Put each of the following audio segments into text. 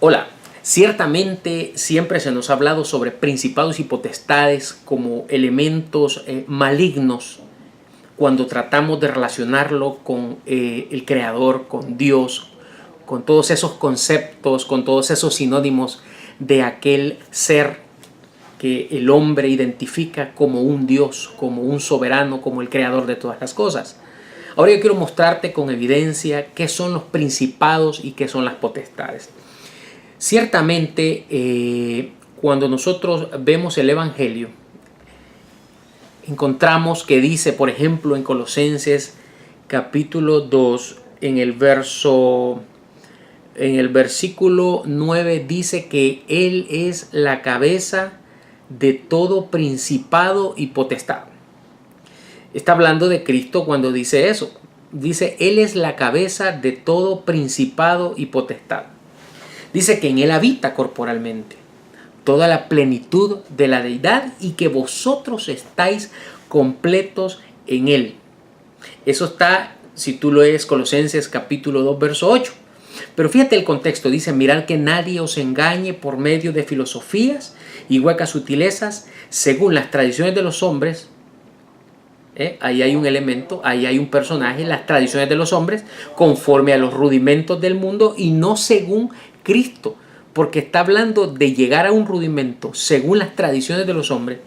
Hola, ciertamente siempre se nos ha hablado sobre principados y potestades como elementos malignos cuando tratamos de relacionarlo con el Creador, con Dios, con todos esos conceptos, con todos esos sinónimos de aquel ser que el hombre identifica como un Dios, como un soberano, como el creador de todas las cosas. Ahora yo quiero mostrarte con evidencia qué son los principados y qué son las potestades. Ciertamente, cuando nosotros vemos el Evangelio, encontramos que dice, por ejemplo, en Colosenses capítulo 2, en el versículo 9, dice que Él es la cabeza de todo principado y potestad. Está hablando de Cristo cuando dice eso. Dice, Él es la cabeza de todo principado y potestad. Dice que en Él habita corporalmente toda la plenitud de la deidad y que vosotros estáis completos en Él. Eso está, si tú lees Colosenses capítulo 2, verso 8. Pero fíjate el contexto, dice, mirad que nadie os engañe por medio de filosofías y huecas sutilezas, según las tradiciones de los hombres. Ahí hay un elemento, ahí hay un personaje, las tradiciones de los hombres, conforme a los rudimentos del mundo y no según Cristo, porque está hablando de llegar a un rudimento según las tradiciones de los hombres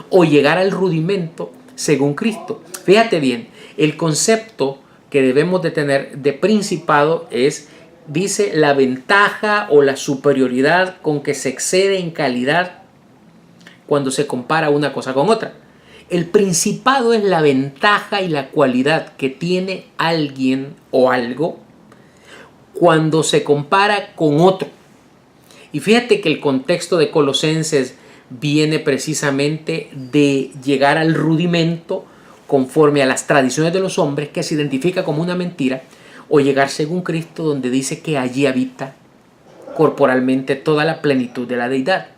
o llegar al rudimento según Cristo. Fíjate bien, el concepto que debemos de tener de principado es, dice, la ventaja o la superioridad con que se excede en calidad cuando se compara una cosa con otra. El principado es la ventaja y la cualidad que tiene alguien o algo cuando se compara con otro. Y fíjate que el contexto de Colosenses viene precisamente de llegar al rudimento conforme a las tradiciones de los hombres, que se identifica como una mentira, o llegar según Cristo, donde dice que allí habita corporalmente toda la plenitud de la deidad.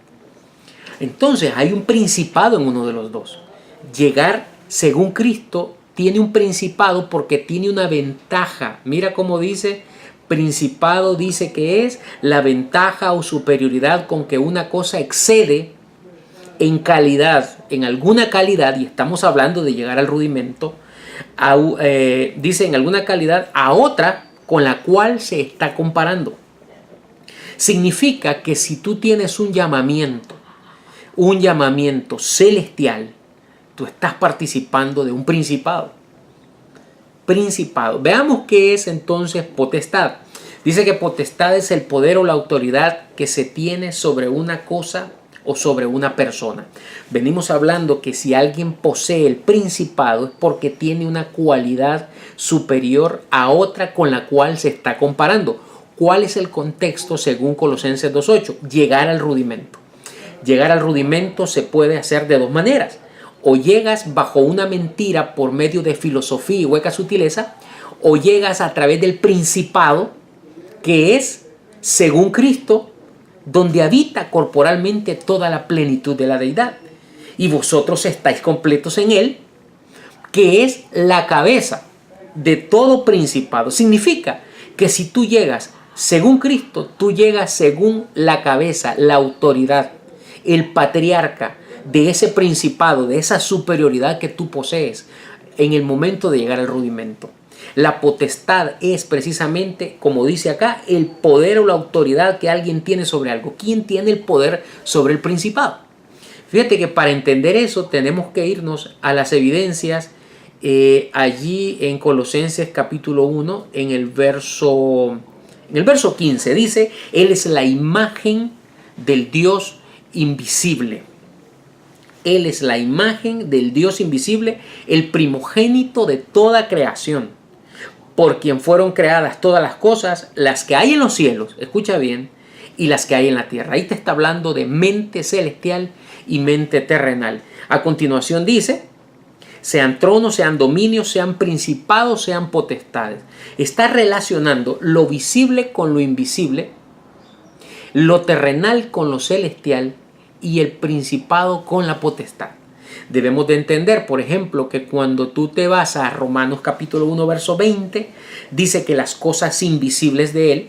Entonces hay un principado en uno de los dos. Llegar según Cristo tiene un principado porque tiene una ventaja. Mira cómo dice, principado dice que es la ventaja o superioridad con que una cosa excede en calidad, en alguna calidad, y estamos hablando de llegar al rudimento, dice en alguna calidad a otra con la cual se está comparando. Significa que si tú tienes un llamamiento celestial, tú estás participando de un principado. Veamos qué es entonces potestad. Dice que potestad es el poder o la autoridad que se tiene sobre una cosa o sobre una persona. Venimos hablando que si alguien posee el principado es porque tiene una cualidad superior a otra con la cual se está comparando. ¿Cuál es el contexto según Colosenses 2.8? Llegar al rudimento. Llegar al rudimento se puede hacer de dos maneras. O llegas bajo una mentira por medio de filosofía y hueca sutileza, o llegas a través del principado, que es, según Cristo, donde habita corporalmente toda la plenitud de la deidad. Y vosotros estáis completos en Él, que es la cabeza de todo principado. Significa que si tú llegas según Cristo, tú llegas según la cabeza, la autoridad, el patriarca de ese principado, de esa superioridad que tú posees en el momento de llegar al rudimento. La potestad es precisamente, como dice acá, el poder o la autoridad que alguien tiene sobre algo. ¿Quién tiene el poder sobre el principado? Fíjate que para entender eso tenemos que irnos a las evidencias allí en Colosenses capítulo 1, en el verso 15. Dice, Él es la imagen del Dios invisible. Él es la imagen del Dios invisible, el primogénito de toda creación, por quien fueron creadas todas las cosas, las que hay en los cielos, escucha bien, y las que hay en la tierra. Ahí te está hablando de mente celestial y mente terrenal. A continuación dice, sean tronos, sean dominios, sean principados, sean potestades. Está relacionando lo visible con lo invisible, lo terrenal con lo celestial, y el principado con la potestad. Debemos de entender, por ejemplo, que cuando tú te vas a Romanos capítulo 1, verso 20, dice que las cosas invisibles de Él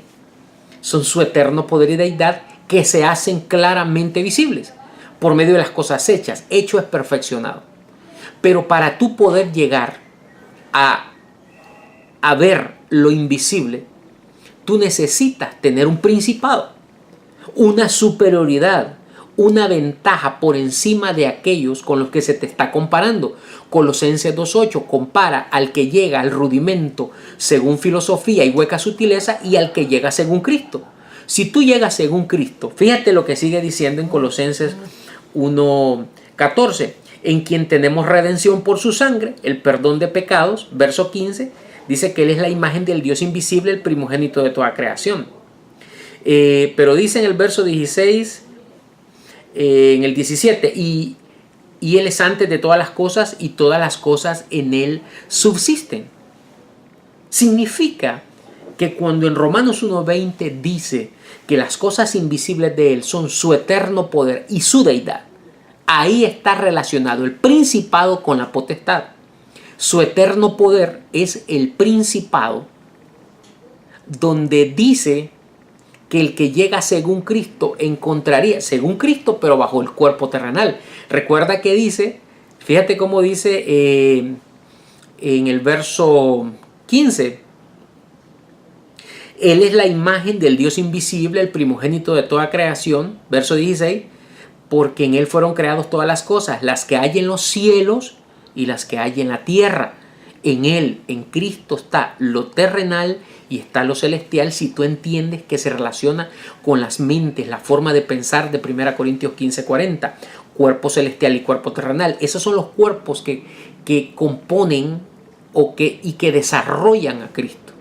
son su eterno poder y deidad que se hacen claramente visibles por medio de las cosas hechas. Hecho es perfeccionado. Pero para tú poder llegar a ver lo invisible, tú necesitas tener un principado, una superioridad, una ventaja por encima de aquellos con los que se te está comparando. Colosenses 2.8 compara al que llega al rudimento según filosofía y hueca sutileza y al que llega según Cristo. Si tú llegas según Cristo, fíjate lo que sigue diciendo en Colosenses 1.14, en quien tenemos redención por su sangre, el perdón de pecados. Verso 15 dice que Él es la imagen del Dios invisible, el primogénito de toda creación. Pero dice en el verso 16, en el 17, y Él es antes de todas las cosas y todas las cosas en Él subsisten. Significa que cuando en Romanos 1.20 dice que las cosas invisibles de Él son su eterno poder y su deidad, ahí está relacionado el principado con la potestad. Su eterno poder es el principado, donde dice que el que llega según Cristo encontraría, según Cristo, pero bajo el cuerpo terrenal. Recuerda que dice, fíjate cómo dice en el verso 15, Él es la imagen del Dios invisible, el primogénito de toda creación. Verso 16, porque en Él fueron creadas todas las cosas, las que hay en los cielos y las que hay en la tierra. En Él, en Cristo, está lo terrenal y está lo celestial, si tú entiendes que se relaciona con las mentes, la forma de pensar de 1 Corintios 15:40, cuerpo celestial y cuerpo terrenal. Esos son los cuerpos que componen y que desarrollan a Cristo.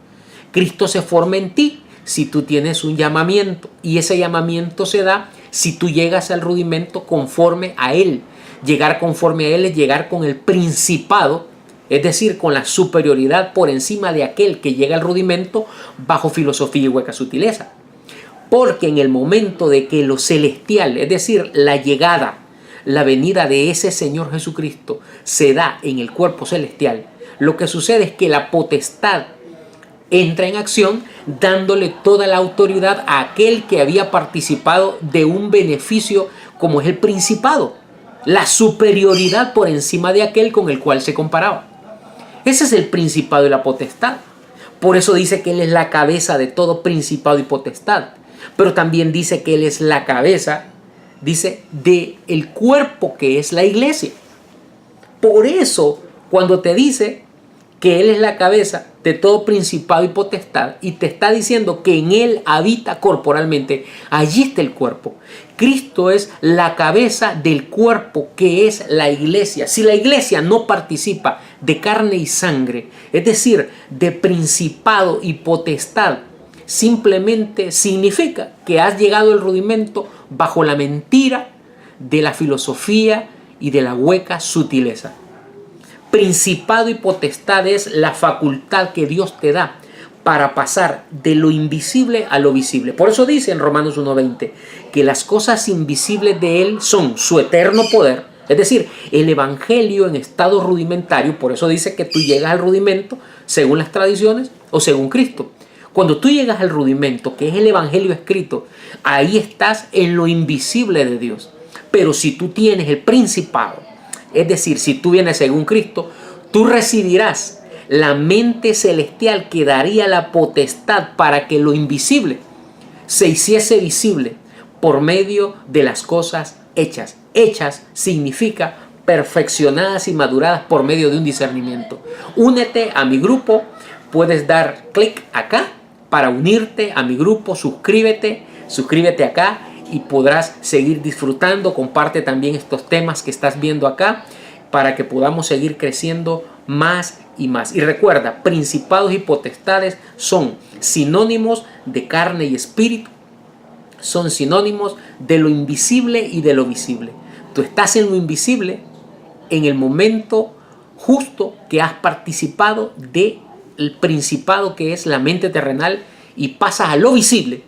Cristo se forma en ti si tú tienes un llamamiento, y ese llamamiento se da si tú llegas al rudimento conforme a Él. Llegar conforme a Él es llegar con el principado, es decir, con la superioridad por encima de aquel que llega al rudimento bajo filosofía y hueca sutileza. Porque en el momento de que lo celestial, es decir, la llegada, la venida de ese Señor Jesucristo se da en el cuerpo celestial, lo que sucede es que la potestad entra en acción dándole toda la autoridad a aquel que había participado de un beneficio como es el principado, la superioridad por encima de aquel con el cual se comparaba. Ese es el principado y la potestad. Por eso dice que Él es la cabeza de todo principado y potestad. Pero también dice que Él es la cabeza, dice, del cuerpo que es la iglesia. Por eso, cuando te dice que Él es la cabeza de todo principado y potestad, y te está diciendo que en Él habita corporalmente, allí está el cuerpo. Cristo es la cabeza del cuerpo que es la iglesia. Si la iglesia no participa de carne y sangre, es decir, de principado y potestad, simplemente significa que has llegado al rudimento bajo la mentira de la filosofía y de la hueca sutileza. Principado y potestad es la facultad que Dios te da para pasar de lo invisible a lo visible. Por eso dice en Romanos 1.20 que las cosas invisibles de Él son su eterno poder, es decir, el evangelio en estado rudimentario. Por eso dice que tú llegas al rudimento según las tradiciones o según Cristo. Cuando tú llegas al rudimento, que es el evangelio escrito, ahí estás en lo invisible de Dios. Pero si tú tienes el principado, es decir, si tú vienes según Cristo, tú recibirás la mente celestial que daría la potestad para que lo invisible se hiciese visible por medio de las cosas hechas. Hechas significa perfeccionadas y maduradas por medio de un discernimiento. Únete a mi grupo, puedes dar clic acá para unirte a mi grupo, suscríbete acá y podrás seguir disfrutando. Comparte también estos temas que estás viendo acá para que podamos seguir creciendo más y más. Y recuerda, principados y potestades son sinónimos de carne y espíritu, son sinónimos de lo invisible y de lo visible. Tú estás en lo invisible en el momento justo que has participado del principado que es la mente terrenal, y pasas a lo visible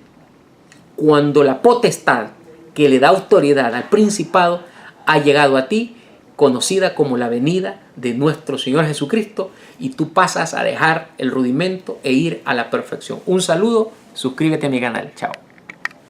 cuando la potestad que le da autoridad al principado ha llegado a ti, conocida como la venida de nuestro Señor Jesucristo, y tú pasas a dejar el rudimento e ir a la perfección. Un saludo suscríbete a mi canal. Chao.